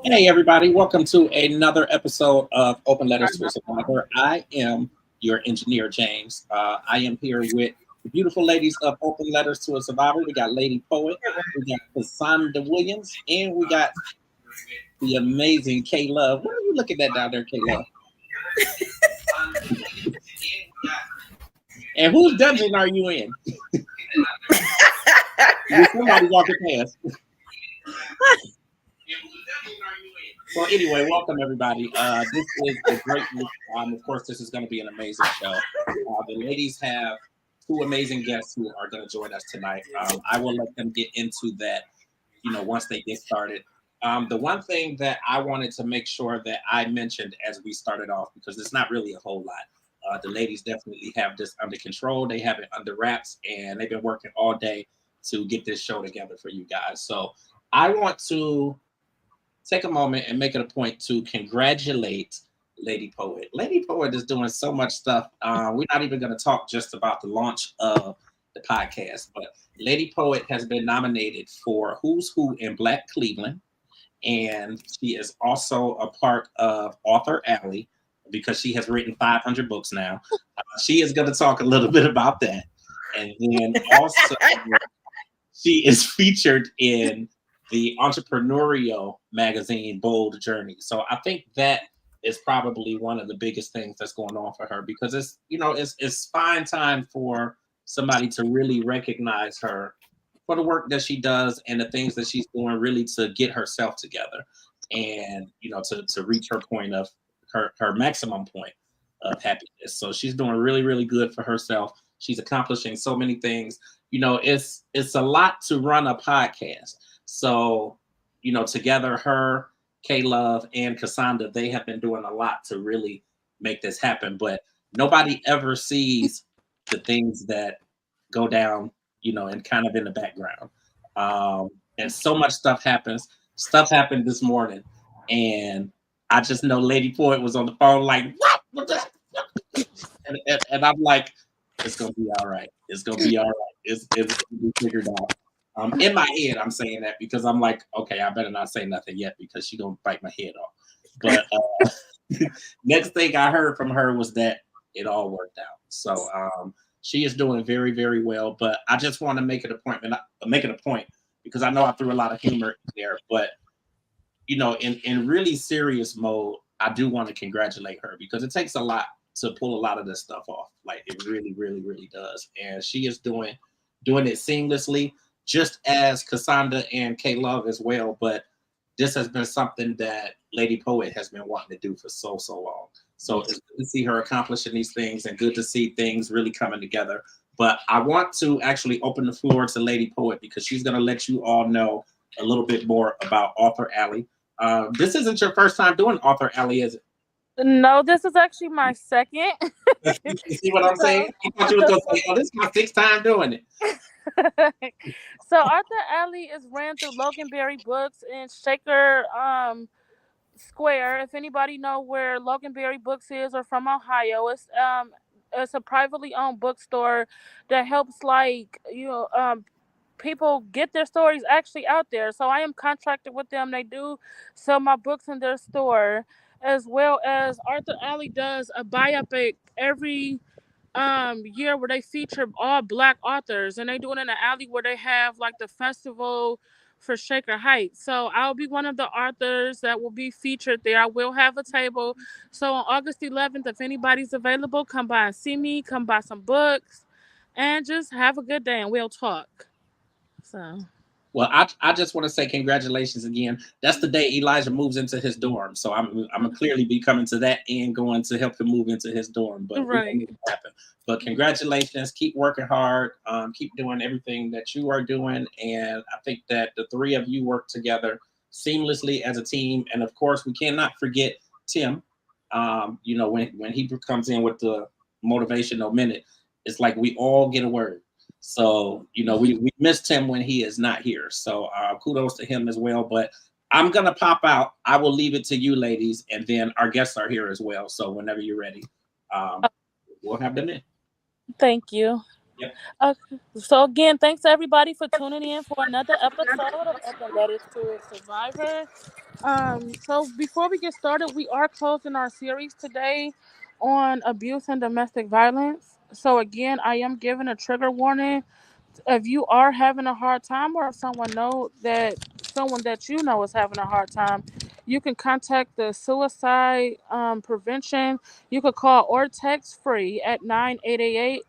Hey, everybody, welcome to another episode of Open Letters to a Survivor. I am your engineer, James. I am here with the beautiful ladies of Open Letters to a Survivor. We got Lady Poet, we got Cassandra Williams, and we got the amazing K Love. What are you looking at down there, K Love? And whose dungeon are you in? Somebody walking past. Well, anyway, welcome everybody. This is a great week. Of course, this is going to be an amazing show. The ladies have two amazing guests who are going to join us tonight. I will let them get into that, once they get started. The one thing that I wanted to make sure that I mentioned as we started off, because it's not really a whole lot. The ladies definitely have this under control. They have it under wraps, and they've been working all day to get this show together for you guys. So I want to take a moment and make it a point to congratulate Lady Poet. Lady Poet is doing so much stuff. We're not even going to talk just about the launch of the podcast, but Lady Poet has been nominated for Who's Who in Black Cleveland, and she is also a part of Author Alley because she has written 500 books now. She is going to talk a little bit about that, and then also she is featured in the entrepreneurial magazine Bold Journey. So I think that is probably one of the biggest things that's going on for her, because it's fine time for somebody to really recognize her for the work that she does and the things that she's doing, really to get herself together and to reach her point of her maximum point of happiness. So she's doing really, really good for herself. She's accomplishing so many things. It's a lot to run a podcast. So, together, her, K Love, and Cassandra, they have been doing a lot to really make this happen. But nobody ever sees the things that go down, and kind of in the background. And so much stuff happens. Stuff happened this morning, and I just know Lady Poet was on the phone like, what? And I'm like, it's gonna be all right. It's gonna be all right. It's gonna be figured out. In my head, I'm saying that because I'm like, okay, I better not say nothing yet because she's gonna bite my head off. But next thing I heard from her was that it all worked out. So she is doing very, very well. But I just want to make it a point because I know I threw a lot of humor in there. But in really serious mode, I do want to congratulate her because it takes a lot to pull a lot of this stuff off. Like it really, really, really does. And she is doing it seamlessly, just as Cassandra and K Love as well. But this has been something that Lady Poet has been wanting to do for so long. So it's good to see her accomplishing these things and good to see things really coming together. But I want to actually open the floor to Lady Poet because she's going to let you all know a little bit more about Author Alley. This isn't your first time doing Author Alley, is it? No, this is actually my second. You see what I'm saying? I thought you were going to say, oh, this is my sixth time doing it. So Arthur Alley is ran through Loganberry Books in Shaker Square. If anybody know where Loganberry Books is or from Ohio, it's a privately owned bookstore that helps people get their stories actually out there. So I am contracted with them. They do sell my books in their store, as well as Arthur Alley does a biopic every year where they feature all black authors, and they do it in an alley where they have like the festival for Shaker Heights. So I'll be one of the authors that will be featured there. I will have a table. So on August 11th, if anybody's available, come by and see me, come buy some books, and just have a good day and we'll talk. So Well, I just want to say congratulations again. That's the day Elijah moves into his dorm. So I'm gonna clearly be coming to that and going to help him move into his dorm. But we're gonna make it happen. But congratulations. Keep working hard. Keep doing everything that you are doing. And I think that the three of you work together seamlessly as a team. And of course, we cannot forget Tim. When he comes in with the motivational minute, it's like we all get a word. So, we missed him when he is not here. So kudos to him as well. But I'm going to pop out. I will leave it to you, ladies. And then our guests are here as well. So whenever you're ready, we'll have them in. thank you. Yep. So again, thanks everybody for tuning in for another episode of Open Letters to a Survivor. So before we get started, we are closing our series today on abuse and domestic violence. So again, I am giving a trigger warning. If you are having a hard time, or if someone that you know is having a hard time, you can contact the suicide prevention. You could call or text free at 988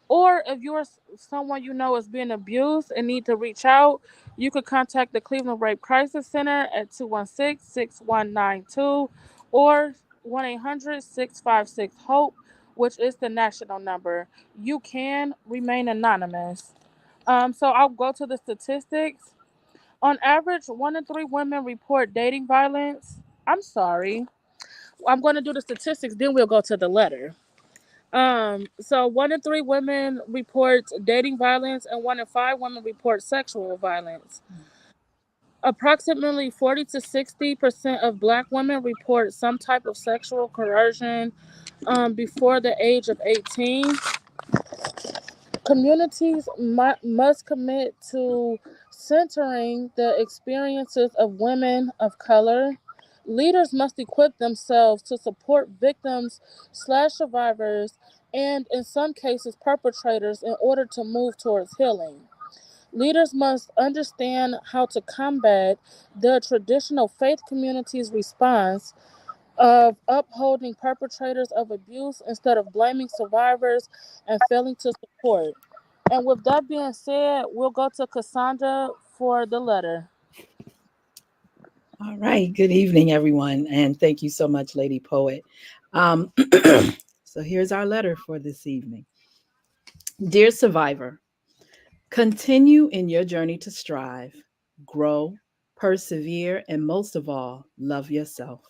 or if you're someone you know is being abused and need to reach out, you could contact the Cleveland Rape Crisis Center at 216-6192 or 1-800-656 HOPE, which is the national number. You can remain anonymous. So I'll go to the statistics. On average, 1 in 3 women report dating violence. I'm sorry. I'm going to do the statistics, then we'll go to the letter. So 1 in 3 women report dating violence, and 1 in 5 women report sexual violence. Approximately 40 to 60% of Black women report some type of sexual coercion before the age of 18. Communities must commit to centering the experiences of women of color. Leaders must equip themselves to support victims slash survivors and, in some cases, perpetrators in order to move towards healing. Leaders must understand how to combat the traditional faith community's response of upholding perpetrators of abuse instead of blaming survivors and failing to support. And with that being said, we'll go to Cassandra for the letter. All right. Good evening, everyone. And thank you so much, Lady Poet. Um, so here's our letter for this evening. Dear Survivor, continue in your journey to strive, grow, persevere, and most of all, love yourself.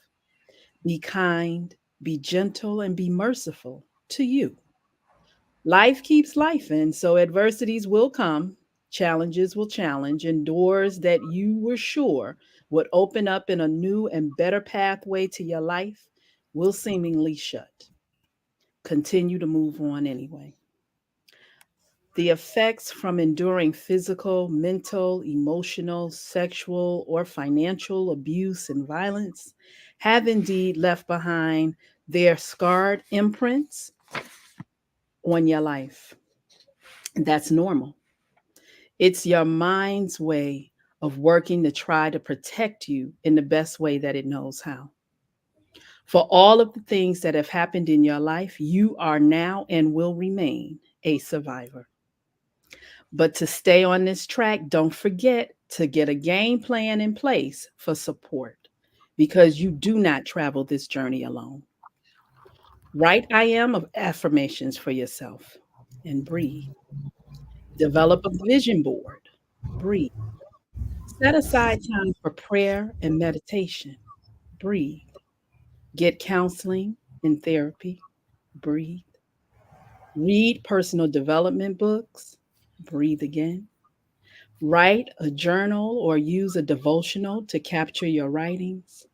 Be kind, be gentle, and be merciful to you. Life keeps life, and so adversities will come, challenges will challenge, and doors that you were sure would open up in a new and better pathway to your life will seemingly shut. Continue to move on anyway. The effects from enduring physical, mental, emotional, sexual, or financial abuse and violence have indeed left behind their scarred imprints on your life. That's normal. It's your mind's way of working to try to protect you in the best way that it knows how. For all of the things that have happened in your life, you are now and will remain a survivor. But to stay on this track, don't forget to get a game plan in place for support because you do not travel this journey alone. Write I am of affirmations for yourself and breathe. Develop a vision board. Breathe. Set aside time for prayer and meditation. Breathe. Get counseling and therapy. Breathe. Read personal development books. Breathe again. Write a journal or use a devotional to capture your writings.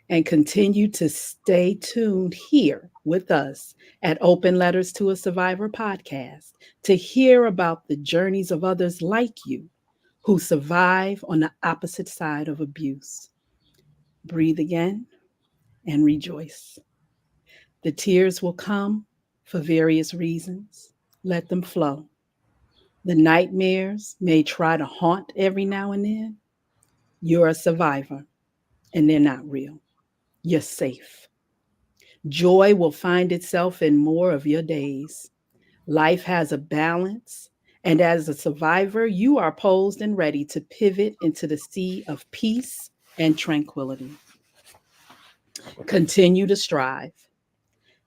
And continue to stay tuned here with us at Open Letters to a Survivor podcast to hear about the journeys of others like you who survive on the opposite side of abuse. Breathe again and rejoice. The tears will come for various reasons. Let them flow. The nightmares may try to haunt every now and then. You're a survivor and they're not real. You're safe. Joy will find itself in more of your days. Life has a balance, and as a survivor, you are posed and ready to pivot into the sea of peace and tranquility. Continue to strive.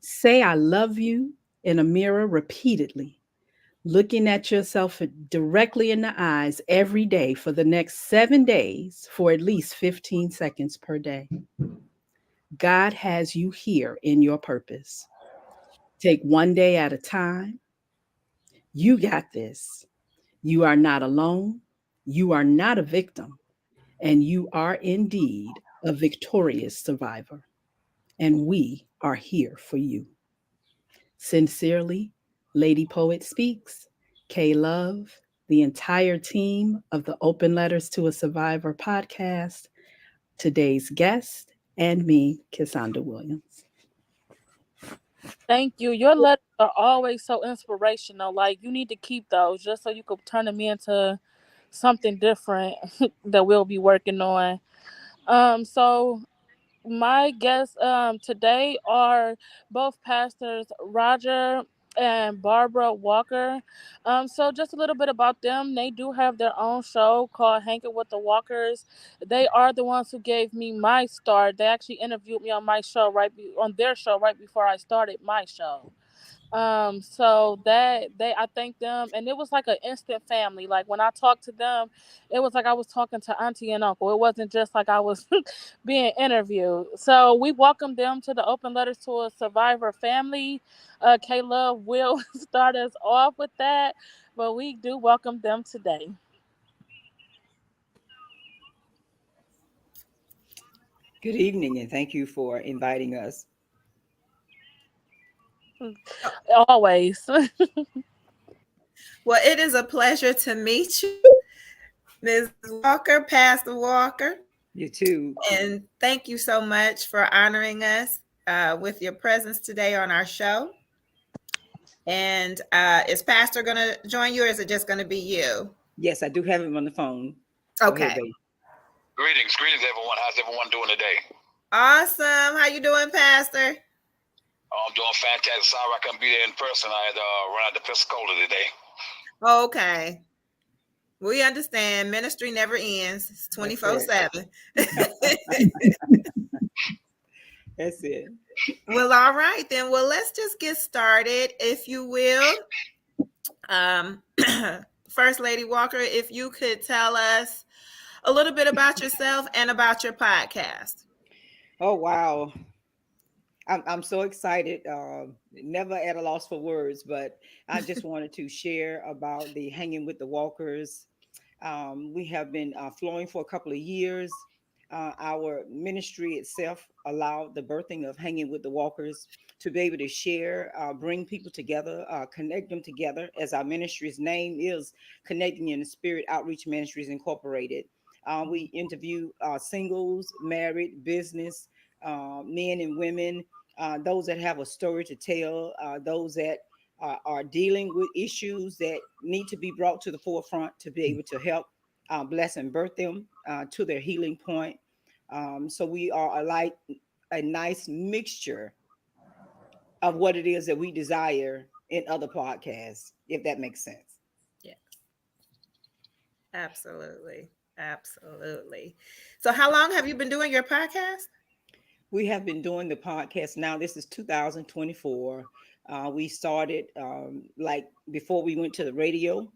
Say, I love you in a mirror repeatedly, looking at yourself directly in the eyes every day for the next 7 days for at least 15 seconds per day. God has you here in your purpose. Take one day at a time. You got this. You are not alone. You are not a victim. And you are indeed a victorious survivor. And we are here for you. Sincerely, Lady Poet Speaks, K Love, the entire team of the Open Letters to a Survivor podcast, today's guest, and me, Cassandra Williams. Thank you. Your letters are always so inspirational. Like you need to keep those just so you could turn them into something different that we'll be working on. So my guests today are both pastors Roger and Barbara Walker. So just a little bit about them. They do have their own show called Hanging with the Walkers. They are the ones who gave me my start. They actually interviewed me on my show on their show right before I started my show. So that I thank them, and it was like an instant family. Like when I talked to them, it was like I was talking to auntie and uncle. It wasn't just like I was being interviewed. So we welcome them to the Open Letters to a Survivor family. Caleb will start us off with that, but we do welcome them today. Good evening, and thank you for inviting us. Always. Well, it is a pleasure to meet you, Ms. Walker, Pastor Walker. You too. And thank you so much for honoring us with your presence today on our show. And is Pastor going to join you, or is it just going to be you? Yes, I do have him on the phone. Okay. Ahead, Greetings, everyone. How's everyone doing today? Awesome. How you doing, Pastor? Oh, I'm doing fantastic. Sorry I couldn't be there in person. I had run out to Pensacola today. Okay. We understand. Ministry never ends. It's 24/7. That's it. Well, all right then. Well, let's just get started, if you will. First Lady Walker, if you could tell us a little bit about yourself and about your podcast. Oh, wow. I'm so excited. Never at a loss for words, but I just wanted to share about the Hanging with the Walkers. We have been flowing for a couple of years. Our ministry itself allowed the birthing of Hanging with the Walkers to be able to share, bring people together, connect them together, as our ministry's name is Connecting in the Spirit Outreach Ministries Incorporated. We interview singles, married, business, men and women, those that have a story to tell, those that are dealing with issues that need to be brought to the forefront to be able to help bless and birth them to their healing point. So we are a nice mixture of what it is that we desire in other podcasts, if that makes sense. Yeah, absolutely. Absolutely. So how long have you been doing your podcast? We have been doing the podcast now. This is 2024. We started like before we went to the radio.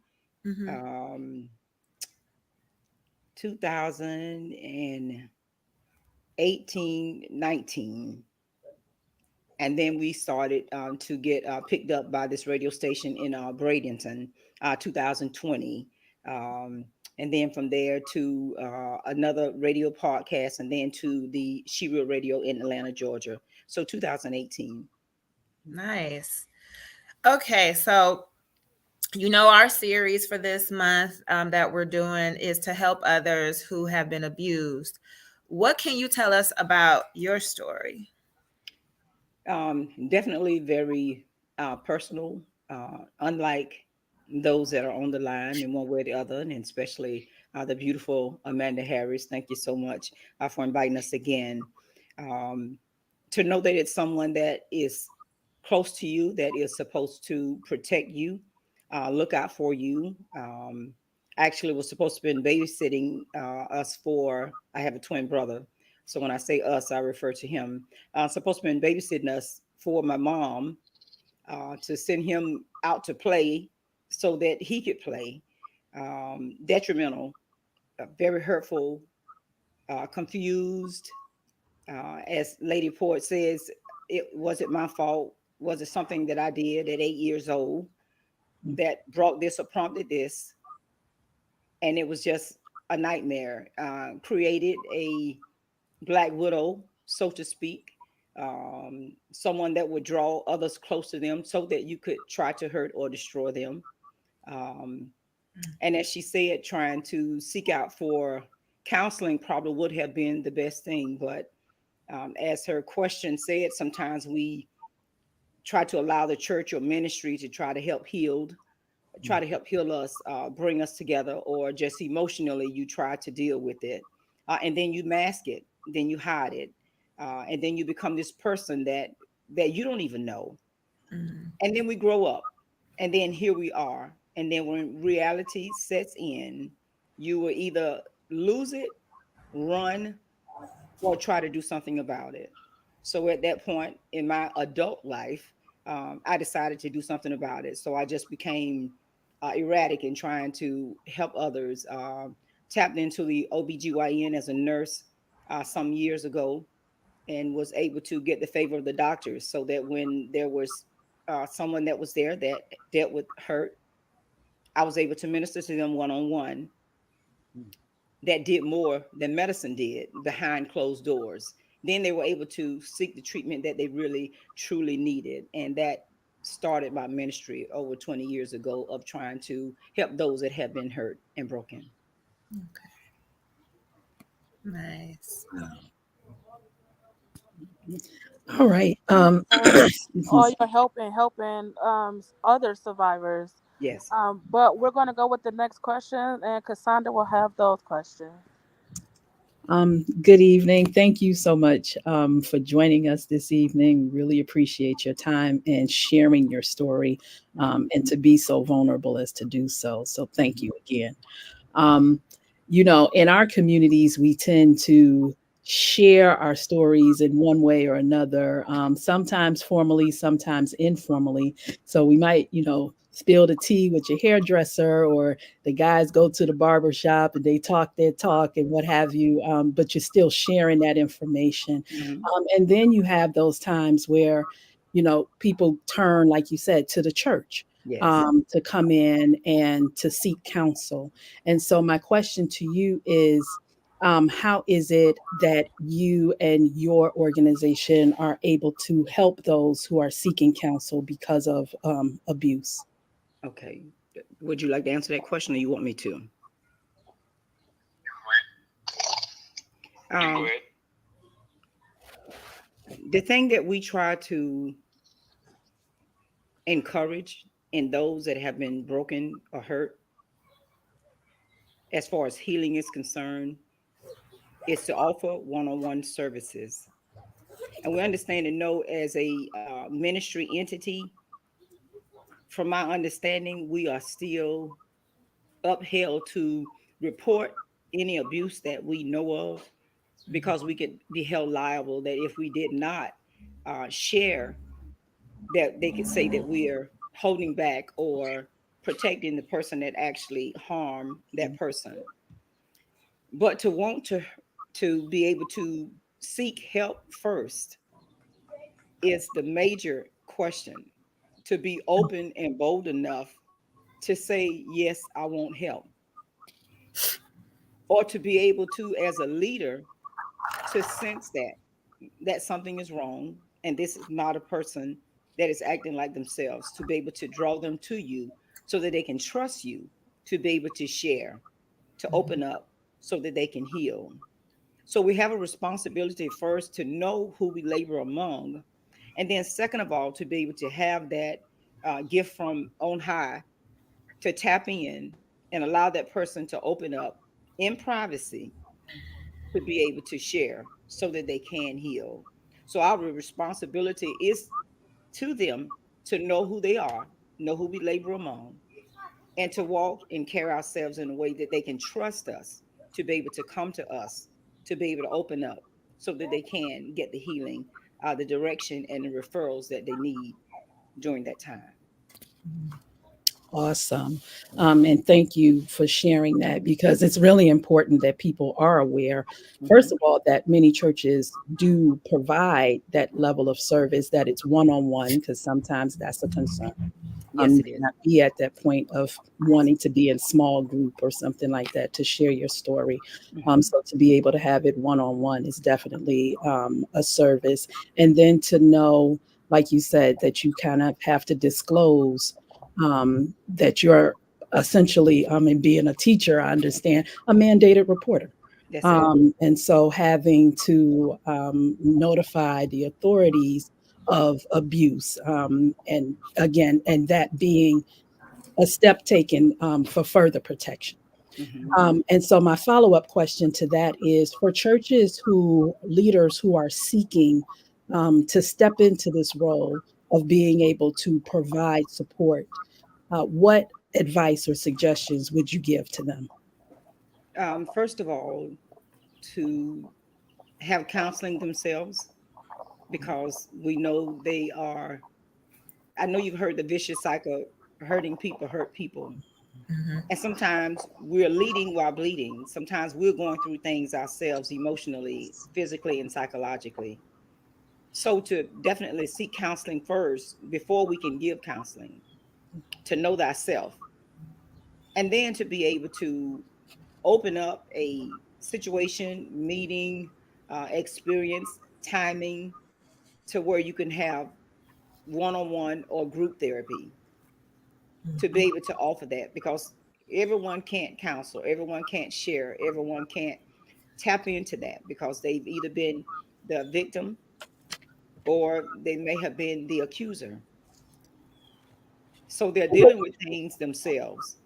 2018, 19. And then we started to get picked up by this radio station in Bradenton, 2020. And then from there to another radio podcast, and then to the She Real Radio in Atlanta, Georgia. So 2018. Nice. Okay, so our series for this month that we're doing is to help others who have been abused. What can you tell us about your story? Definitely very personal, unlike those that are on the line in one way or the other, and especially the beautiful Amanda Harris. Thank you so much for inviting us again. To know that it's someone that is close to you, that is supposed to protect you, look out for you. Actually was supposed to be babysitting us I have a twin brother. So when I say us, I refer to him. Supposed to be babysitting us for my mom to send him out to play so that he could play. Detrimental, very hurtful, confused. As Lady Poet says, it wasn't my fault. Was it something that I did at 8 years old that brought this or prompted this? And it was just a nightmare. Created a Black widow, so to speak, someone that would draw others close to them so that you could try to hurt or destroy them. And as she said, trying to seek out for counseling probably would have been the best thing. But as her question said, sometimes we try to allow the church or ministry to try to help heal us, bring us together, or just emotionally you try to deal with it, and then you mask it, then you hide it, and then you become this person that you don't even know. And then we grow up, and then here we are, and then when reality sets in, you will either lose it, run, or try to do something about it. So at that point in my adult life, I decided to do something about it. So I just became erratic in trying to help others. Tapped into the OBGYN as a nurse some years ago, and was able to get the favor of the doctors, so that when there was someone that was there that dealt with hurt, I was able to minister to them one on one. That did more than medicine did behind closed doors. Then they were able to seek the treatment that they really truly needed. And that started my ministry over 20 years ago of trying to help those that have been hurt and broken. Okay. Nice. All right. All you're helping other survivors. Yes. But we're going to go with the next question, and Cassandra will have those questions. Good evening. Thank you so much for joining us this evening. Really appreciate your time and sharing your story, and to be so vulnerable as to do so. So thank you again. In our communities, we tend to share our stories in one way or another, sometimes formally, sometimes informally. So we might, spill the tea with your hairdresser, or the guys go to the barber shop and they talk their talk and what have you, but you're still sharing that information. And then you have those times where, people turn, like you said, to the church. Yes. To come in and to seek counsel. And so my question to you is, how is it that you and your organization are able to help those who are seeking counsel because of abuse? Okay. Would you like to answer that question, or you want me to? You can go ahead. The thing that we try to encourage in those that have been broken or hurt, as far as healing is concerned, is to offer one-on-one services. And we understand and know, as a ministry entity, from my understanding, we are still upheld to report any abuse that we know of, because we could be held liable that if we did not share, that they could say that we are holding back or protecting the person that actually harmed that person. But to want to be able to seek help first is the major question. To be open and bold enough to say, yes, I want help. Or to be able to, as a leader, to sense that something is wrong and this is not a person that is acting like themselves, to be able to draw them to you so that they can trust you, to be able to share, to open up so that they can heal. So we have a responsibility first to know who we labor among, and then second of all, to be able to have that gift from on high, to tap in and allow that person to open up in privacy, to be able to share so that they can heal. So our responsibility is to them to know who they are, know who we labor among, and to walk and carry ourselves in a way that they can trust us, to be able to come to us, to be able to open up so that they can get the healing, the direction, and the referrals that they need during that time. Awesome. And thank you for sharing that, because it's really important that people are aware, first of all, that many churches do provide that level of service, that it's one-on-one, because sometimes that's a concern. Yes, You it may is. not be at that point of wanting to be in small group or something like that to share your story. So to be able to have it one-on-one is definitely a service. And then to know, like you said, that you kind of have to disclose that you're essentially, and being a teacher, I understand, a mandated reporter. That's it. And so having to notify the authorities of abuse, and again, and that being a step taken for further protection. And so my follow-up question to that is, for churches leaders who are seeking to step into this role of being able to provide support, what advice or suggestions would you give to them? First of all, to have counseling themselves, because we know they are. I know you've heard the vicious cycle: hurting people hurt people. And sometimes we're leading while bleeding. Sometimes we're going through things ourselves emotionally, physically, and psychologically. So to definitely seek counseling first before we can give counseling, to know thyself, and then to be able to open up a situation, meeting, experience, timing, to where you can have one-on-one or group therapy, to be able to offer that, because everyone can't counsel, everyone can't share, everyone can't tap into that, because they've either been the victim or they may have been the accuser. So they're dealing with things themselves.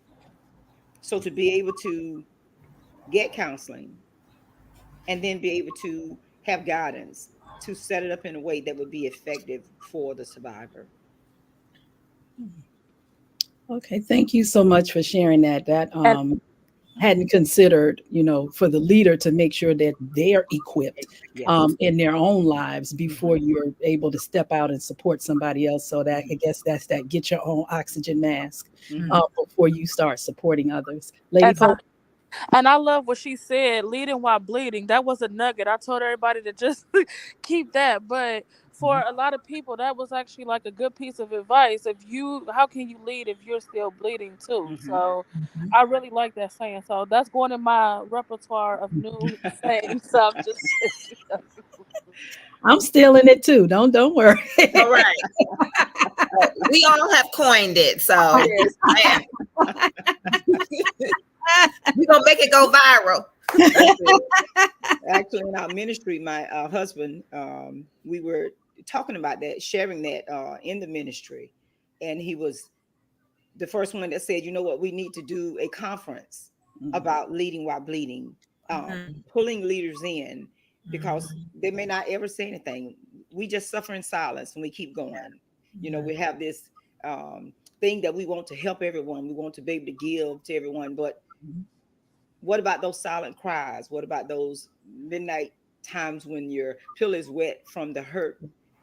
So to be able to get counseling and then be able to have guidance to set it up in a way that would be effective for the survivor. Okay, thank you so much for sharing that. That And hadn't considered, for the leader to make sure that they're equipped Yes. in their own lives before you're able to step out and support somebody else. So that, I guess that's that, get your own oxygen mask before you start supporting others. Lady and I, Pope. and I love what she said, leading while bleeding. That was a nugget. I told everybody to just keep that. But for a lot of people, that was actually like a good piece of advice. How can you lead if you're still bleeding too? So I really like that saying. So that's going in my repertoire of new sayings. So I'm just I'm stealing it too. Don't worry. All right. We all have coined it. So Yes. we're going to make it go viral. Actually, in our ministry, my husband, we were talking about that, sharing that in the ministry, and he was the first one that said, "You know what? We need to do a conference about leading while bleeding, pulling leaders in, because they may not ever say anything. We just suffer in silence when we keep going. We have this thing that we want to help everyone. We want to be able to give to everyone, but what about those silent cries? What about those midnight times when your pillow is wet from the hurt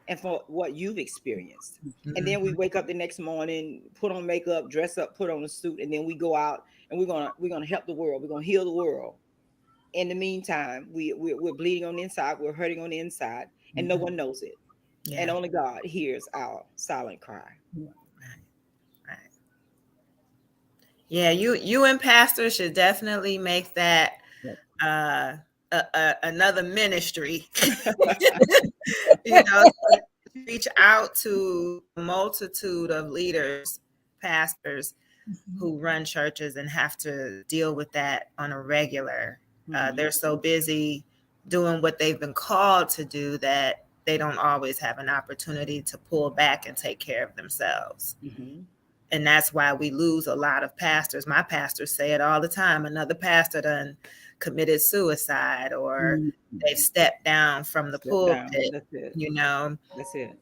and for what you've experienced? And then we wake up the next morning, put on makeup, dress up, put on a suit, and then we go out and we're gonna help the world. We're gonna heal the world. In the meantime, we're bleeding on the inside, we're hurting on the inside, and no one knows it. Yeah. And only God hears our silent cry. Right. Yeah, you and Pastor should definitely make that another ministry. Reach out to a multitude of leaders, pastors who run churches and have to deal with that on a regular. They're so busy doing what they've been called to do that they don't always have an opportunity to pull back and take care of themselves. And that's why we lose a lot of pastors. My pastors say it all the time. Another pastor done committed suicide, or they've stepped down from the pulpit. That's it. That's it.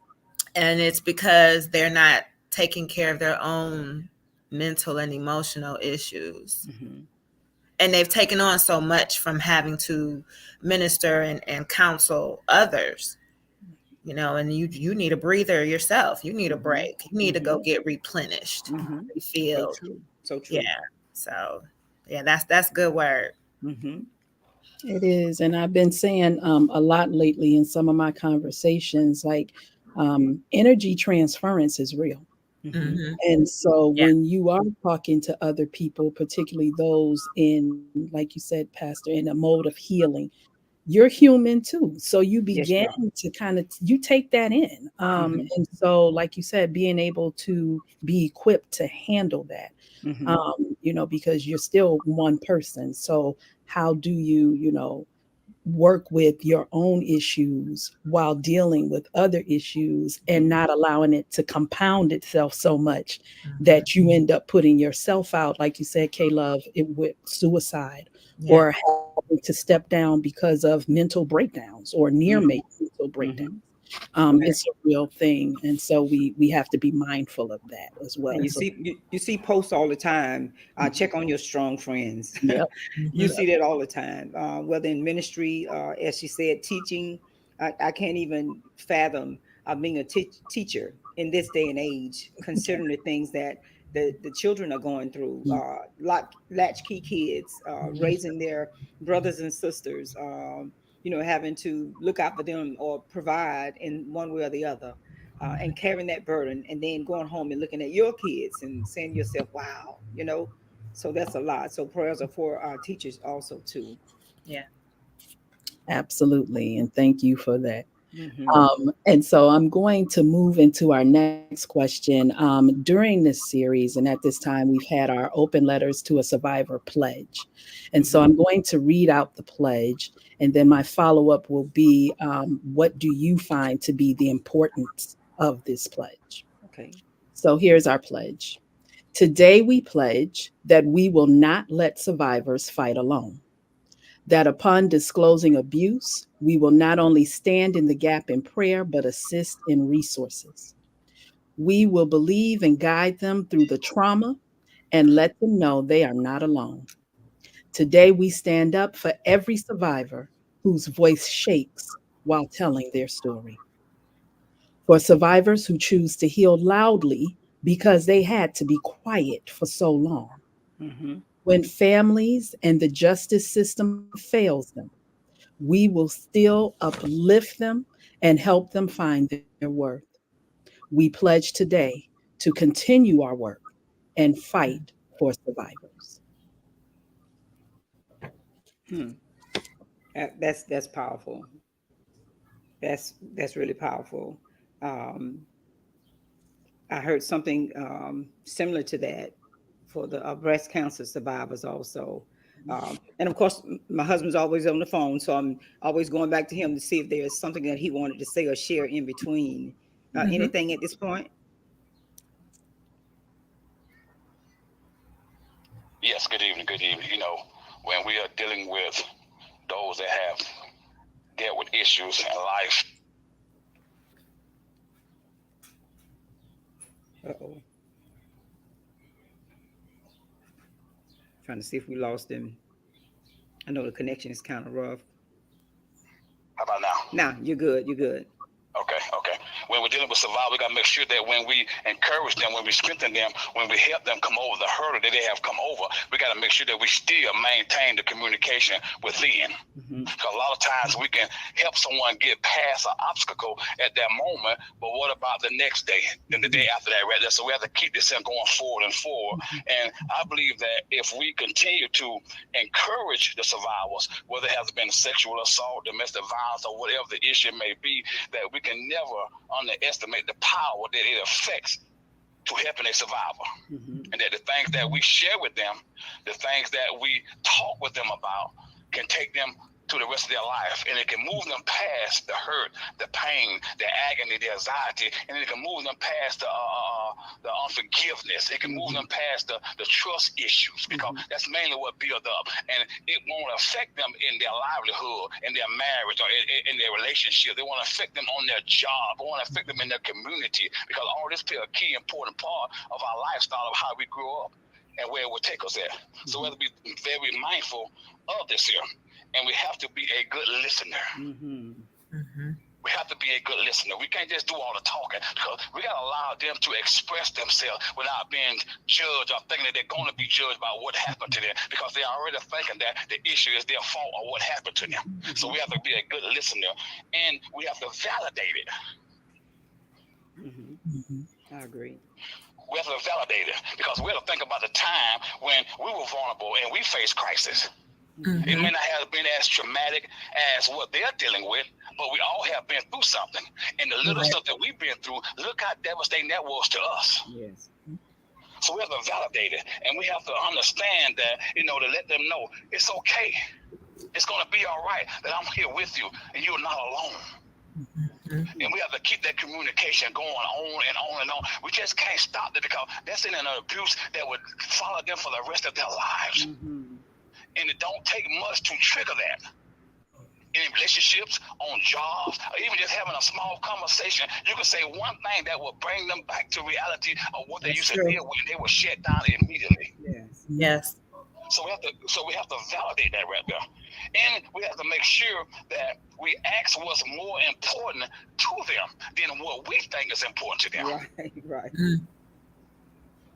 And it's because they're not taking care of their own mental and emotional issues. And they've taken on so much from having to minister and counsel others. And you need a breather yourself. You need a break. You need to go get replenished, refilled. So true. Yeah. So, yeah, that's good word. It is. And I've been saying a lot lately in some of my conversations, like energy transference is real. And so when you are talking to other people, particularly those in, like you said, Pastor, in a mode of healing, you're human too. So you Yes, you begin are. to kind of, you take that in. Mhm. And so, like you said, being able to be equipped to handle that, Mhm. because you're still one person. So how do you work with your own issues while dealing with other issues and not allowing it to compound itself so much that you end up putting yourself out, like you said, K-Love, with suicide Yeah. or having to step down because of mental breakdowns or near Mhm. mental breakdowns. Mhm. It's a real thing. And so we have to be mindful of that as well. And you So, see you see posts all the time. Check on your strong friends. yep. You Mhm. see that all the time. Whether in ministry, as she said, teaching. I can't even fathom being a teacher in this day and age, considering the things that the children are going through. Latchkey kids, raising their brothers and sisters. Having to look out for them or provide in one way or the other. And carrying that burden and then going home and looking at your kids and saying to yourself, wow. So that's a lot. So prayers are for our teachers also too. Yeah. Absolutely. And thank you for that. Hmm. And so I'm going to move into our next question. During this series, and at this time, we've had our open letters to a survivor pledge. And so Hmm. I'm going to read out the pledge, and then my follow up will be what do you find to be the importance of this pledge? Okay. So here's our pledge. Today, we pledge that we will not let survivors fight alone, that upon disclosing abuse, we will not only stand in the gap in prayer, but assist in resources. We will believe and guide them through the trauma and let them know they are not alone. Today, we stand up for every survivor whose voice shakes while telling their story. For survivors who choose to heal loudly because they had to be quiet for so long. Hmm. When families and the justice system fails them, we will still uplift them and help them find their worth. We pledge today to continue our work and fight for survivors. Hmm. That's powerful. That's really powerful. Um, I heard something similar to that for the breast cancer survivors also. And of course, my husband's always on the phone, so I'm always going back to him to see if there's something that he wanted to say or share in between. Mhm. Anything at this point? Yes, good evening, good evening. When we are dealing with those that have dealt with issues in life, Uh-oh. Trying to see if we lost him. I know the connection is kind of rough. how about now? Nah, you're good. You're good. Okay, okay. When we're dealing with survival, we gotta make sure that when we encourage them, when we strengthen them, when we help them come over the hurdle that they have come over, we gotta make sure that we still maintain the communication within. Hmm. Because a lot of times we can help someone get past an obstacle at that moment, but what about the next day, then the day after that, right there? So we have to keep this thing going forward and forward. And I believe that if we continue to encourage the survivors, whether it has been sexual assault, domestic violence, or whatever the issue may be, that we can never underestimate the power that it affects to helping a survivor. Hmm. And that the things that we share with them, the things that we talk with them about, can take them to the rest of their life, and it can move them past the hurt, the pain, the agony, the anxiety, and it can move them past the unforgiveness. It can move them past the trust issues, because that's mainly what builds up, and it won't affect them in their livelihood, in their marriage, or in their relationship. It won't affect them on their job. It won't affect them in their community, because all this play a key important part of our lifestyle of how we grow up and where it will take us at. So we have to be very mindful of this here. And we have to be a good listener. Hmm. Mhm. We have to be a good listener. We can't just do all the talking, because we got to allow them to express themselves without being judged or thinking that they're going to be judged by what happened to them, because they're already thinking that the issue is their fault or what happened to them. So we have to be a good listener, and we have to validate it. Hmm. Mhm. I agree. We have to validate it, because we have to think about the time when we were vulnerable and we faced crisis. It may not have been as traumatic as what they're dealing with, but we all have been through something. And the little stuff that we've been through, look how devastating that was to us. Yes. So we have to validate it, and we have to understand that, to let them know it's okay. It's going to be all right, that I'm here with you, and you're not alone. And we have to keep that communication going on and on and on. We just can't stop it, because that's in an abuse that would follow them for the rest of their lives. And it don't take much to trigger that. In relationships, on jobs, or even just having a small conversation, you can say one thing that will bring them back to reality of what they used to deal with, and they will shut down immediately. Yes. Yes. So we have to validate that right there. And we have to make sure that we ask what's more important to them than what we think is important to them. Right.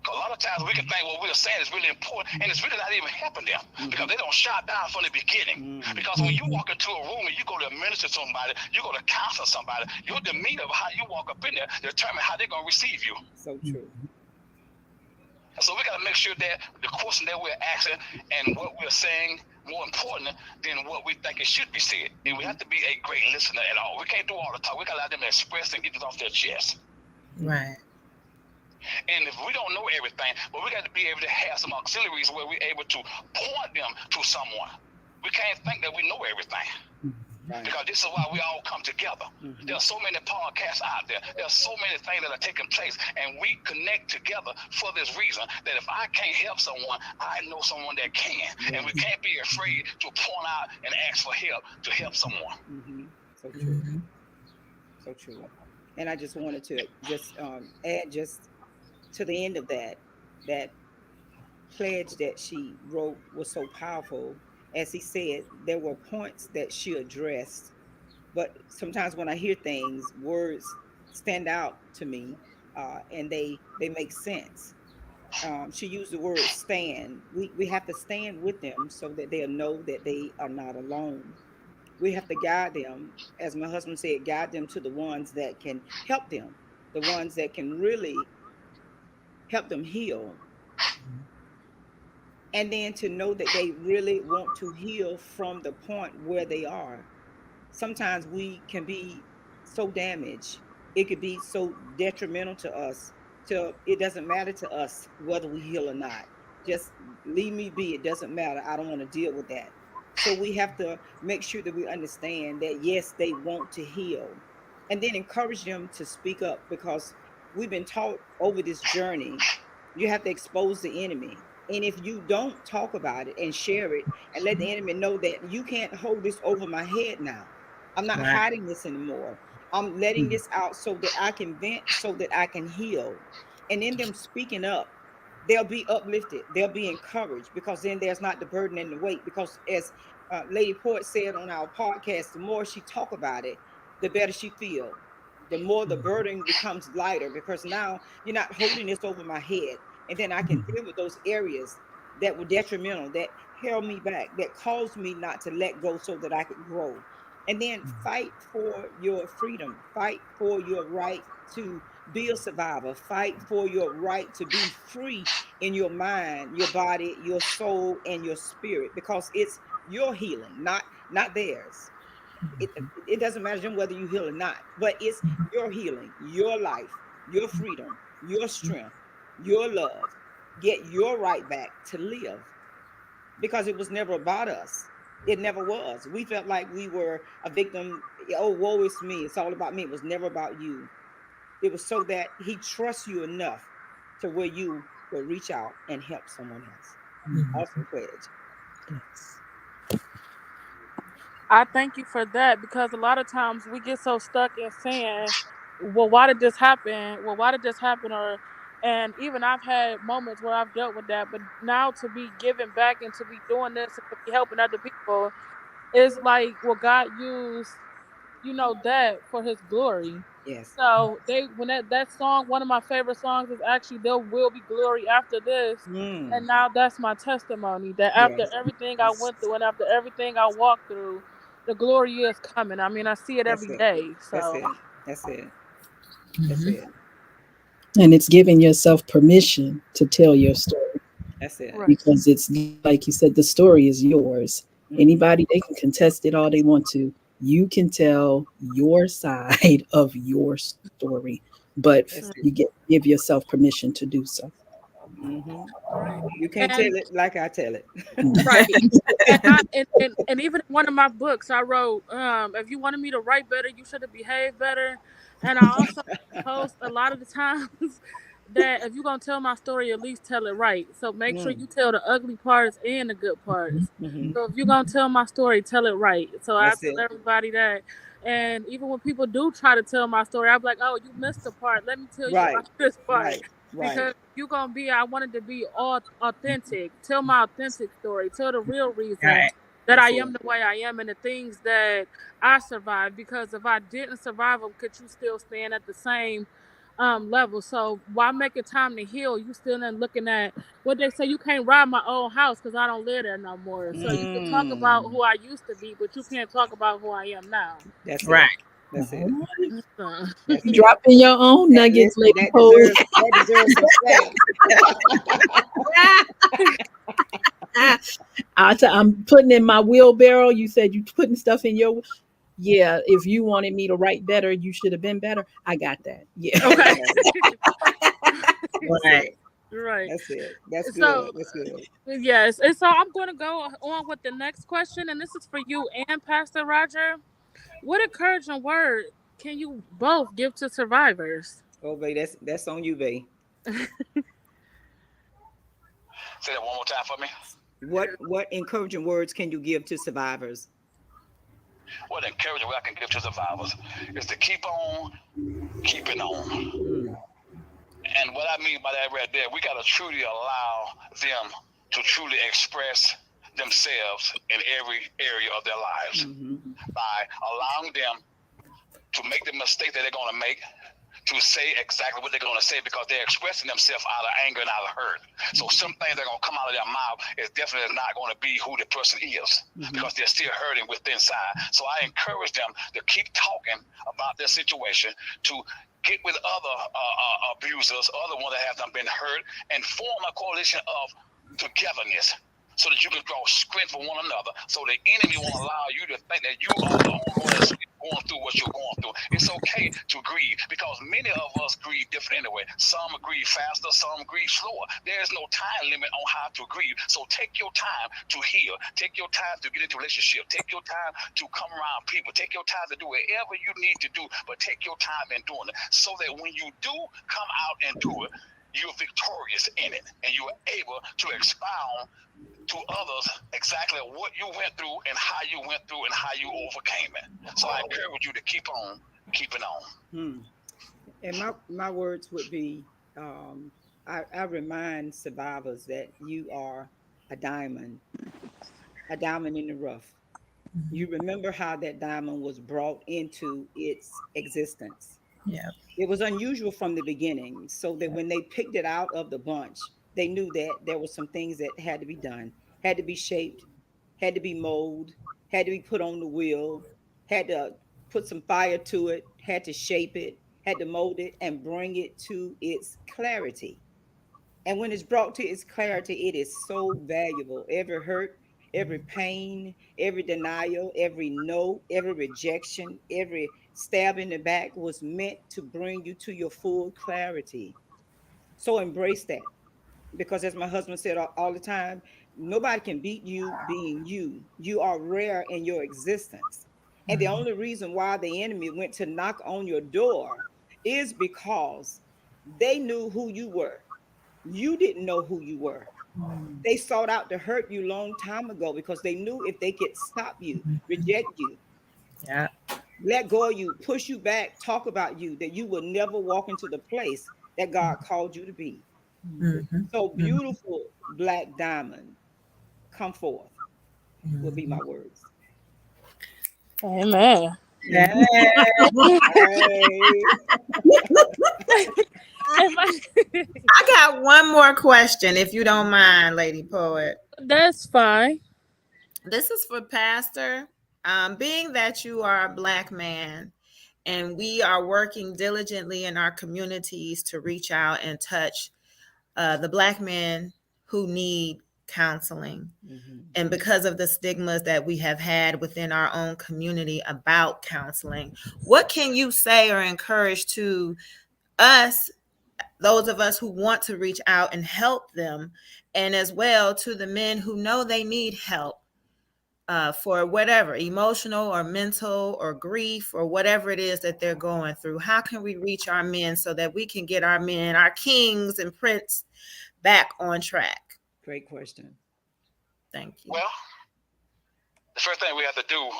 A lot of times we can think what we're saying is really important, and it's really not even helping them, because they don't shut down from the beginning. Because when you walk into a room and you go to minister to somebody, you go to counsel somebody, your demeanor of how you walk up in there determine how they're going to receive you. So true. So we got to make sure that the question that we're asking and what we're saying more important than what we think it should be said. And we have to be a great listener at all. We can't do all the talk. We got to let them express and get it off their chest. Right. And if we don't know everything, but we got to be able to have some auxiliaries where we're able to point them to someone. We can't think that we know everything. Right. Because this is why we all come together. There are so many podcasts out there. There are so many things that are taking place, and we connect together for this reason, that if I can't help someone, I know someone that can. And we can't be afraid to point out and ask for help to help someone. So true. So true. And I just wanted to add to the end of that pledge that she wrote was so powerful. As he said, there were points that she addressed, but sometimes when I hear things, words stand out to me, and they make sense. She used the word stand. We have to stand with them so that they'll know that they are not alone. We have to guide them, as my husband said, guide them to the ones that can help them, the ones that can really help them heal. And then to know that they really want to heal from the point where they are. Sometimes we can be so damaged. It could be so detrimental to us. So it doesn't matter to us whether we heal or not. Just leave me be. It doesn't matter. I don't want to deal with that. So we have to make sure that we understand that, yes, they want to heal. And then encourage them to speak up, because we've been taught over this journey, you have to expose the enemy. And if you don't talk about it and share it and let the enemy know that you can't hold this over my head now, I'm not hiding this anymore. I'm letting this out so that I can vent, so that I can heal. And in them speaking up, they'll be uplifted. They'll be encouraged, because then there's not the burden and the weight. Because as Lady Poet said on our podcast, the more she talk about it, the better she feel. The more the burden becomes lighter, because now you're not holding this over my head. And then I can deal with those areas that were detrimental, that held me back, that caused me not to let go so that I could grow. And then fight for your freedom, fight for your right to be a survivor, fight for your right to be free in your mind, your body, your soul, and your spirit, because it's your healing, not theirs. It doesn't matter to them whether you heal or not, but it's your healing, your life, your freedom, your strength, your love. Get your right back to live, because it was never about us. It never was. We felt like we were a victim. Oh, woe is me. It's all about me. It was never about you. It was so that he trusts you enough to where you will reach out and help someone else. Awesome pledge. Yes. I thank you for that, because a lot of times we get so stuck in saying, well, why did this happen? Well, why did this happen? And even I've had moments where I've dealt with that, but now to be giving back and to be doing this and to be helping other people, it's like, well, God used, that for his glory. Yes. So when that song, one of my favorite songs is actually There Will Be Glory After This. And now that's my testimony, that after everything I went through and after everything I walked through, the glory is coming. I mean, I see it every day. So That's it. And it's giving yourself permission to tell your story. That's it. Right. because it's like you said, the story is yours. Mhm. Anybody, they can contest it all they want to. You can tell your side of your story, but That's you give yourself permission to do so. Mhm. Right. You can't tell And it like I tell it. right. And even in one of my books I wrote, if you wanted me to write better, you should have behaved better. And I also post a lot of the times that if you're gonna tell my story, at least tell it right. So make sure Mm. you tell the ugly parts and the good parts. Mhm. So if you're gonna tell my story, tell it right. So I That's tell it. everybody that. And even when people do try to tell my story, I'm like, oh, you missed the part. Let me tell you Right. about this part. Right. Right. Because you're gonna be, I wanted to be all authentic. Tell my authentic story. Tell the real reason Right. that I That's am the way I am and the things that I survived. Because if I didn't survive them, could you still stand at the same level? So while making time to heal, you still in looking at what they say. You can't rob my old house because I don't live there no more. So you can talk about Mm. who I used to be, but you can't talk about who I am now. That's it. Right. That's it. All right. So, That's it. Dropping your own That, nuggets, listen, Lady Poet. that deserves some thanks. I'm putting in my wheelbarrow. You said you putting stuff in your. Yeah, if you wanted me to write better, you should have been better. I got that. Yeah. okay. That's Right. it. Right. That's it. That's So good. That's good. yes, and so I'm going to go on with the next question, and this is for you and Pastor Roger. What encouraging word can you both give to survivors? Oh, babe, that's on you, babe. Say that one more time for me. What encouraging words can you give to survivors? What encouragement I can give to survivors is to keep on keeping on. Mm. And what I mean by that right there, we got to truly allow them to truly express themselves in every area of their lives Mhm. by allowing them to make the mistake that they're going to make, to say exactly what they're going to say because they're expressing themselves out of anger and out of hurt. So some things that are going to come out of their mouth is definitely not going to be who the person is because they're still hurting within inside. So I encourage them to keep talking about their situation, to get with other abusers, other ones that have not been hurt, and form a coalition of togetherness so that you can draw strength for one another. So the enemy won't allow you to think that you are the only one that's going through what you're going through. It's okay to grieve because many of us grieve different anyway. Some grieve faster, some grieve slower. There's no time limit on how to grieve. So take your time to heal. Take your time to get into a relationship. Take your time to come around people. Take your time to do whatever you need to do, but take your time in doing it so that when you do come out and do it, you're victorious in it and you're able to expound to others exactly what you went through and how you went through and how you overcame it. So I encourage you to keep on keeping on. Hmm. And my words would be, I remind survivors that you are a diamond in the rough. You remember how that diamond was brought into its existence. Yeah. It was unusual from the beginning, so that when they picked it out of the bunch, they knew that there were some things that had to be done, had to be shaped, had to be molded, had to be put on the wheel, had to put some fire to it, had to shape it, had to mold it and bring it to its clarity. And when it's brought to its clarity, it is so valuable. Every hurt, every pain, every denial, every no, every rejection, every stab in the back was meant to bring you to your full clarity. So embrace that. Because as my husband said all the time, nobody can beat you being you. You are rare in your existence. And the only reason why the enemy went to knock on your door is because they knew who you were. You didn't know who you were. They sought out to hurt you long time ago because they knew if they could stop you, reject you, Yeah. let go of you, push you back, talk about you, that you will never walk into the place that God called you to be. Mhm. So beautiful black diamond, come forth, will be my words. Amen. Yeah. Hey. I got one more question, if you don't mind, Lady Poet. That's fine. This is for Pastor. Being that you are a Black man and we are working diligently in our communities to reach out and touch the Black men who need counseling. Mhm. And because of the stigmas that we have had within our own community about counseling, what can you say or encourage to us, those of us who want to reach out and help them, and as well to the men who know they need help for whatever, emotional or mental or grief or whatever it is that they're going through? How can we reach our men so that we can get our men, our kings and prince, back on track? Great question. Thank you. Well, the first thing we have to do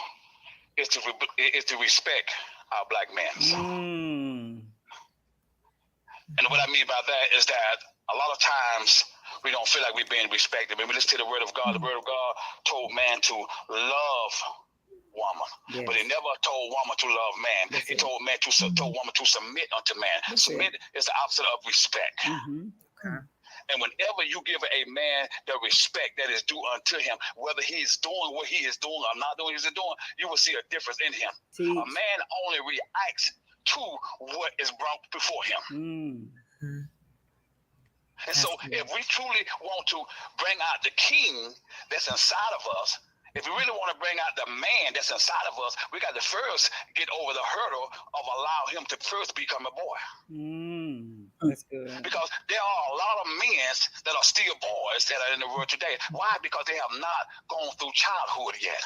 is to respect our black men. Mm. And what I mean by that is that a lot of times we don't feel like we're being respected. When we listen to the word of God, the word of God told man to love woman, Yes. but he never told woman to love man. That's He it. told woman to submit unto man. That's Submit is the opposite of respect. Mhm. And whenever you give a man the respect that is due unto him, whether he's doing what he is doing or not doing what he's doing, you will see a difference in him. Teach. A man only reacts to what is brought before him. Mm. And so if we truly want to bring out the king that's inside of us, if we really want to bring out the man that's inside of us, we got to first get over the hurdle of allow him to first become a boy. Mm. That's good. Because there are a lot of men that are still boys that are in the world today. Why? Because they have not gone through childhood yet.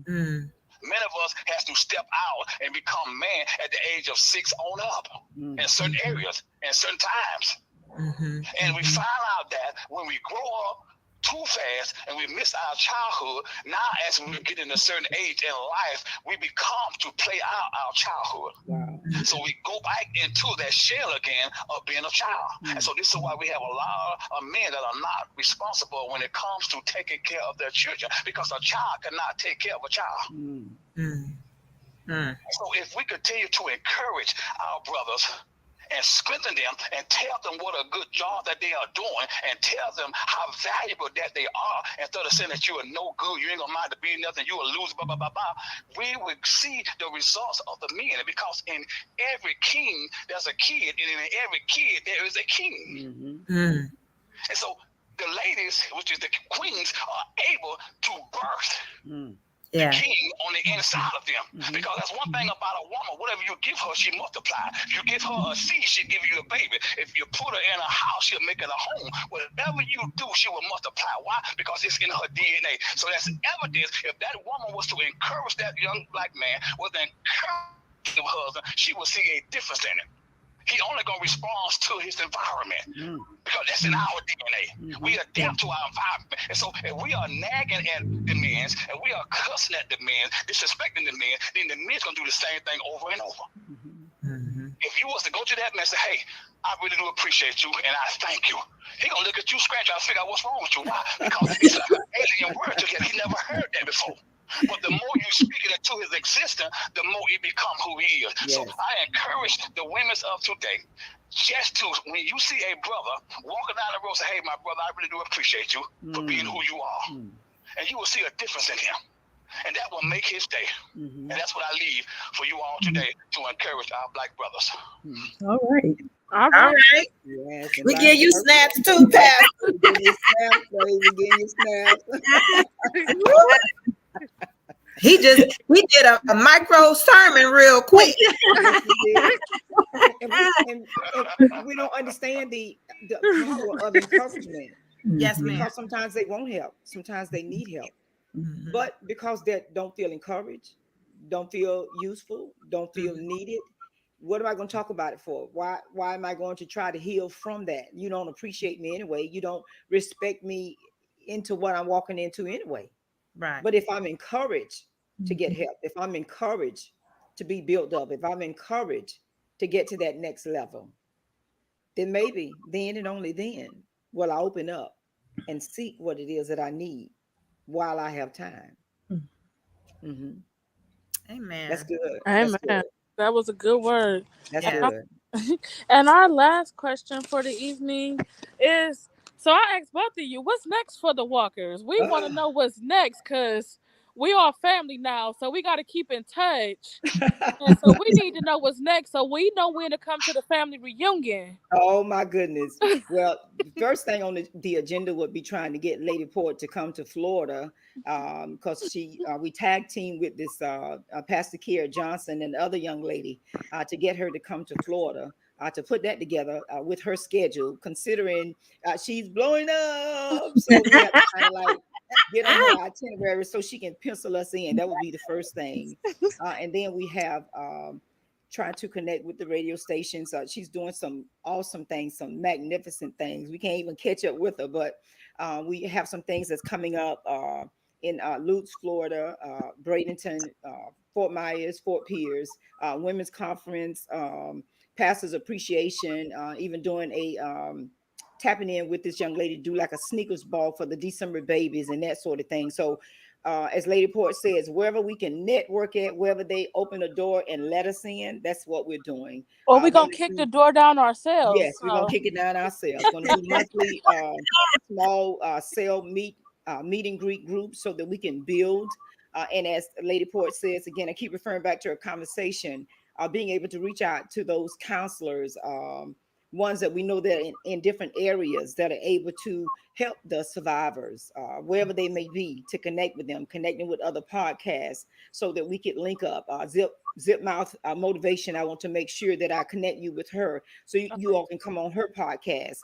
Mm. Many of us has to step out and become man at the age of 6 on up in certain areas, in certain times. Mm-hmm. And we find out that when we grow up too fast and we miss our childhood, now as we get in a certain age in life, we become to play out our childhood. Wow. So we go back into that shell again of being a child. And so this is why we have a lot of men that are not responsible when it comes to taking care of their children, because a child cannot take care of a child. Mm. Mm. Mm. So if we continue to encourage our brothers and strengthen them and tell them what a good job that they are doing and tell them how valuable that they are, instead of saying that you are no good, you ain't gonna mind to be nothing, you will lose, blah, blah, blah, blah, we will see the results of the men. Because in every king, there's a kid, and in every kid, there is a king. Mm-hmm. Mm. And so the ladies, which is the queens, are able to birth Mm. Yeah. king on the inside of them. Mhm. Because that's one thing about a woman. Whatever you give her, she multiplies. If you give her a seed, she'll give you a baby. If you put her in a house, she'll make it a home. Whatever you do, she will multiply. Why? Because it's in her DNA. So that's evidence. If that woman was to encourage that young black man, was to encourage the husband, she will see a difference in him. He only gonna respond to his environment. Mm. Because that's in our DNA. Mhm. We adapt to our environment. And so if we are nagging at the men and we are cussing at the men, disrespecting the men, then the men's gonna do the same thing over and over. Mhm. Mm-hmm. If you was to go to that man and say, hey, I really do appreciate you and I thank you, he gonna look at you, scratch out, figure out what's wrong with you. Why? Because it's like an alien word to him. He never heard that before. But the more you speak it into his existence, the more he become who he is. So Yes. I encourage the women of today, just to, when you see a brother walking down the road, say, hey, my brother, I really do appreciate you for being who you are. Mm. And you will see a difference in him. And that will make his day. Mhm. And that's what I leave for you all today, to encourage our black brothers. All right. All All right. right. Yes. and We by give you the- snaps too, Pastor. We give you snaps, baby. We give you snaps. He did a micro sermon real quick. Yes, we did. And we don't understand the power of encouragement. Yes, ma'am. Because sometimes they won't help. Sometimes they need help. Mhm. But because they don't feel encouraged, don't feel useful, don't feel needed, what am I going to talk about it for? Why am I going to try to heal from that? You don't appreciate me anyway. You don't respect me into what I'm walking into anyway. Right. But if I'm encouraged to get help, if I'm encouraged to be built up, if I'm encouraged to get to that next level, then maybe then and only then will I open up and seek what it is that I need while I have time. Mhm. Amen. That's good. Amen. That's good. That was a good word. That's Yeah. good. And our last question for the evening is, so I asked both of you, what's next for the Walkers? We want to know what's next, because we all family now, so we got to keep in touch. And so we need to know what's next, so we know when to come to the family reunion. Oh my goodness. Well, the first thing on the agenda would be trying to get Lady Port to come to Florida, because we tag team with this Pastor Kiera Johnson and the other young lady to get her to come to Florida. To put that together with her schedule, considering she's blowing up, so we have to kind of like get on her itinerary so she can pencil us in. That would be the first thing, and then we have trying to connect with the radio stations. She's doing some awesome things, some magnificent things. We can't even catch up with her, but we have some things that's coming up in Lutz, Florida, Bradenton, Fort Myers, Fort Pierce, Women's Conference, Pastors Appreciation, even doing a tapping in with this young lady to do like a sneakers ball for the December babies and that sort of thing. So as Lady Port says, wherever we can network at, wherever they open a door and let us in, that's what we're doing. Or we gonna kick the door down ourselves. Yes, we're gonna kick it down ourselves. Gonna do monthly small meet and greet groups so that we can build. And as Lady Port says, again, I keep referring back to her conversation, being able to reach out to those counselors, ones that we know that in different areas that are able to help the survivors, wherever they may be, to connect with them, connecting with other podcasts so that we could link up. Zip Mouth Motivation, I want to make sure that I connect you with her so you all can come on her podcast.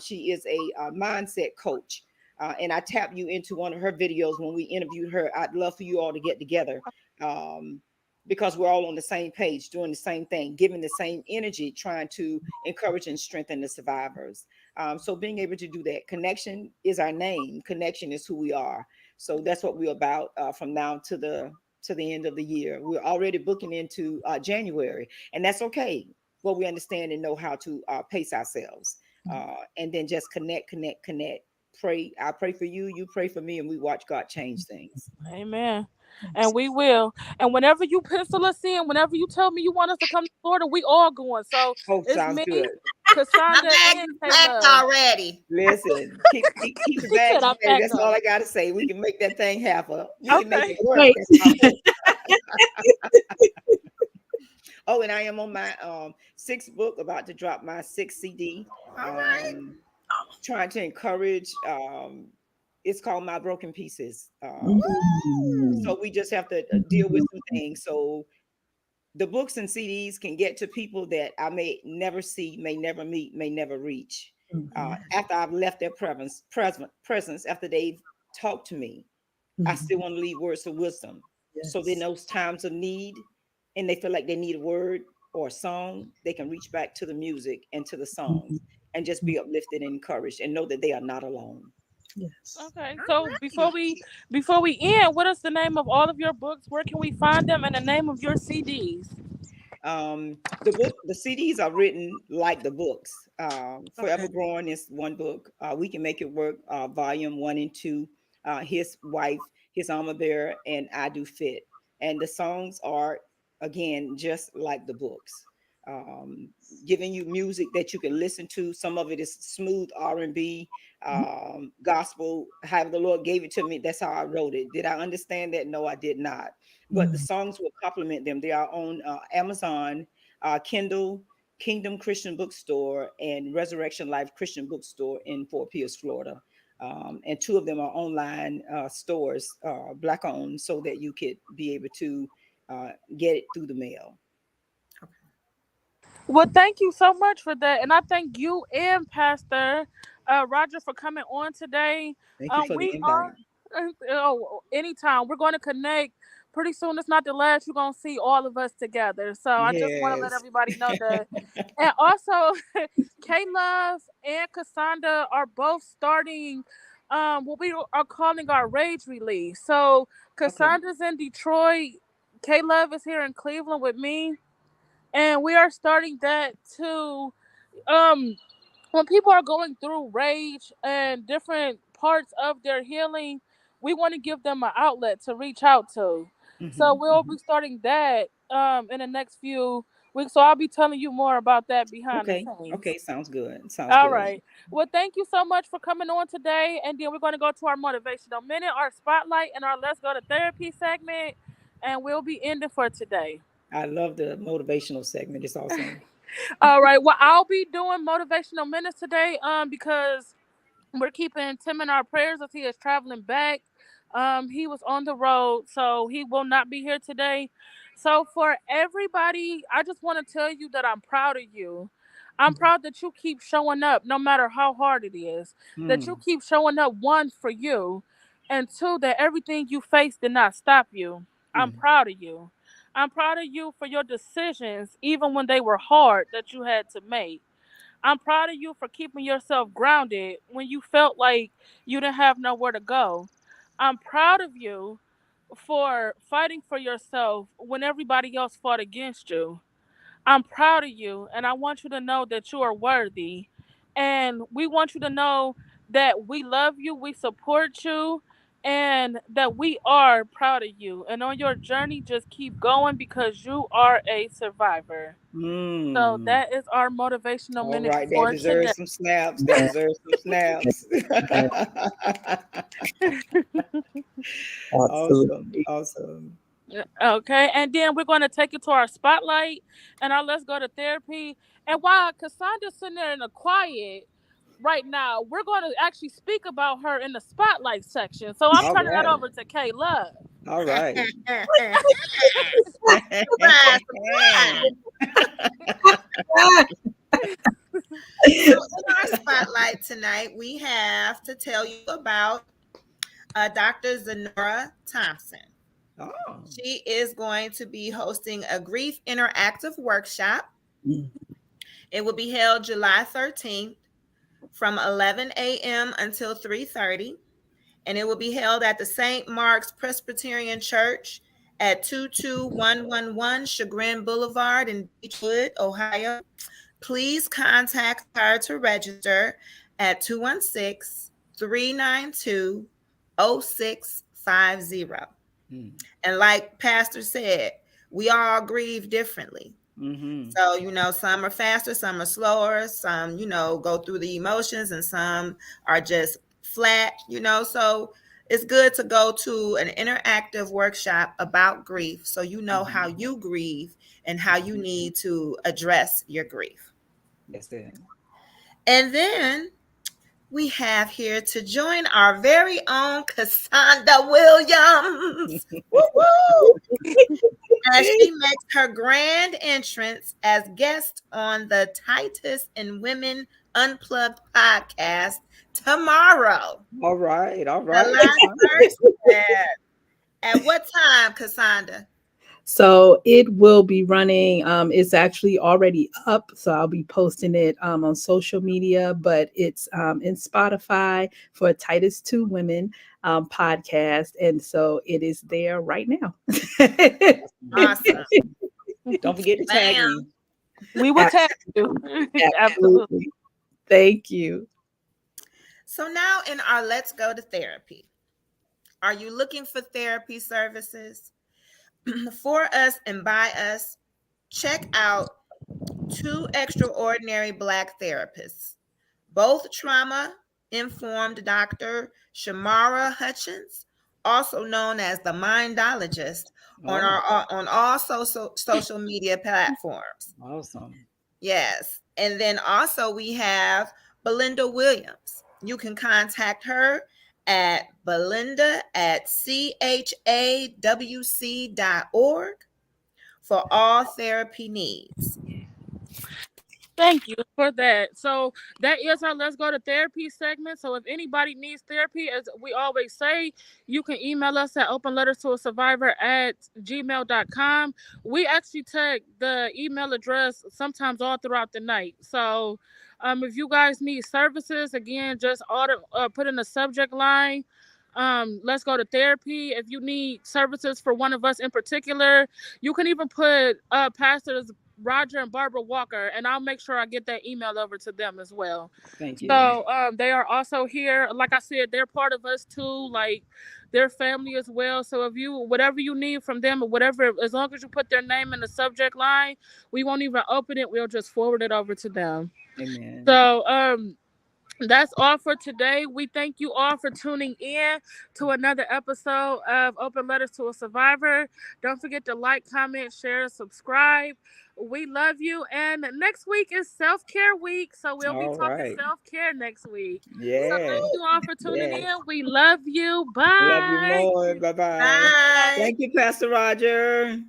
She is a mindset coach. And I tap you into one of her videos when we interviewed her. I'd love for you all to get together. Because we're all on the same page, doing the same thing, giving the same energy, trying to encourage and strengthen the survivors. So being able to do that, connection is our name. Connection is who we are. So that's what we're about from now to the end of the year. We're already booking into January, and that's okay. Well, we understand and know how to pace ourselves, and then just connect. Pray. I pray for you. You pray for me, and we watch God change things. Amen. And we will. And whenever you pencil us in, whenever you tell me you want us to come to Florida, we all going. So it's sounds me, good. Cassandra, and Packed Caleb. already. Listen, keep the bags I'm ready. That's back all up. I gotta say. We can make that thing happen. We can make Okay. it work. Right. That's my hope. Oh, and I am on my sixth book, about to drop my sixth CD. All right. Trying to encourage. It's called My Broken Pieces. So we just have to deal with some things. So the books and CDs can get to people that I may never see, may never meet, may never reach. After I've left their presence, after they've talked to me, I still want to leave words of wisdom. So in those times of need, and they feel like they need a word or a song, they can reach back to the music and to the songs and just be uplifted and encouraged and know that they are not alone. Yes. Okay. So before we end, what is the name of all of your books? Where can we find them? And the name of your CDs? The CDs are written like the books. Forever Growing is one book. We Can Make It Work, volume 1 and 2. His wife, his armor bearer, and I Do Fit. And the songs are, again, just like the books, giving you music that you can listen to. Some of it is smooth R&B, gospel. However the Lord gave it to me, that's how I wrote it. Did I understand that? No, I did not. But the songs will complement them. They are on Amazon, Kindle, Kingdom Christian Bookstore, and Resurrection Life Christian Bookstore in Fort Pierce, Florida. And 2 of them are online stores, Black owned, so that you could be able to get it through the mail. Well, thank you so much for that. And I thank you and Pastor Roger for coming on today. Thank you for the invite. Anytime. We're going to connect. Pretty soon, it's not the last. You're going to see all of us together. So I just want to let everybody know that. And also, K-Love and Cassandra are both starting what we are calling our Rage Release. So Cassandra's in Detroit. K-Love is here in Cleveland with me. And we are starting that to when people are going through rage and different parts of their healing, we want to give them an outlet to reach out to. So we'll be starting that in the next few week. So I'll be telling you more about that behind Okay. the scenes. Okay. Sounds good. Sounds All good. right. Well, thank you so much for coming on today. And then we're going to go to our motivational minute, our spotlight, and our let's go to therapy segment. And we'll be ending for today. I love the motivational segment. It's awesome. All right. Well, I'll be doing motivational minutes today because we're keeping Tim in our prayers as he is traveling back. He was on the road, so he will not be here today. So for everybody, I just want to tell you that I'm proud of you. I'm proud that you keep showing up no matter how hard it is. That you Mm, keep showing up, one, for you, and two, that everything you faced did not stop you. I'm mm. proud of you. I'm proud of you for your decisions, even when they were hard, that you had to make. I'm proud of you for keeping yourself grounded when you felt like you didn't have nowhere to go. I'm proud of you for fighting for yourself when everybody else fought against you. I'm proud of you, and I want you to know that you are worthy. And we want you to know that we love you, we support you, and that we are proud of you. And on your journey, just keep going because you are a survivor. So Mm. that is our motivational All minute right. That for today. deserves some snaps. That deserves some snaps. Awesome. Absolutely. Awesome. Okay, and then we're going to take it to our spotlight and our let's go to therapy. And while Cassandra's sitting there in the quiet right now, we're going to actually speak about her in the spotlight section. So I'm All turning that right. over to Kay Love. All right. Surprise, So in our spotlight tonight, we have to tell you about Dr. Zenora Thompson. Oh. She is going to be hosting a grief interactive workshop. Mm. It will be held July 13th from 11 a.m. until 3:30, and it will be held at the St. Mark's Presbyterian Church at 22111 Chagrin Boulevard in Beechwood, Ohio. Please contact her to register at 216-392-0650. Mm. And like Pastor said, we all grieve differently. Mm-hmm. So, some are faster, some are slower, some, go through the emotions, and some are just flat, So it's good to go to an interactive workshop about grief so you know how you grieve and how you need to address your grief. That's it. And then we have here to join our very own Cassandra Williams. Woo-woo! As she makes her grand entrance as guest on the Titus and Women Unplugged podcast tomorrow. All right. All right. July 1st. At what time, Cassandra? So it will be running. It's actually already up, so I'll be posting it on social media. But it's in Spotify for Titus 2 Women podcast, and so it is there right now. Awesome. Don't forget to tag Bam. me. We will tag you. Absolutely. Absolutely. Thank you. So now in our Let's Go to Therapy, are you looking for therapy services? For us and by us, check out two extraordinary Black therapists, both trauma-informed Dr. Shamara Hutchins, also known as the Mindologist, on all social media platforms. Awesome. Yes. And then also we have Belinda Williams. You can contact her at belinda@chawc.org for all therapy needs. Thank you for that. So that is our Let's Go to Therapy segment. So if anybody needs therapy, as we always say, you can email us at openletterstoasurvivor@gmail.com. We actually tag the email address sometimes all throughout the night. So if you guys need services, again, just put in the subject line. Let's go to therapy. If you need services for one of us in particular, you can even put Pastor's Roger and Barbara Walker, and I'll make sure I get that email over to them as well. Thank you. So they are also here. Like I said, they're part of us too, like their family as well. So if you, whatever you need from them or whatever, as long as you put their name in the subject line, we won't even open it. We'll just forward it over to them. Amen. So that's all for today. We thank you all for tuning in to another episode of Open Letters to a Survivor. Don't forget to like, comment, share, subscribe. We love you. And next week is self-care week. So we'll be All talking right. self-care next week. Yeah. So thank you all for tuning Yes. in. We love you. Bye. Love you more. Bye-bye. Bye. Thank you, Pastor Roger.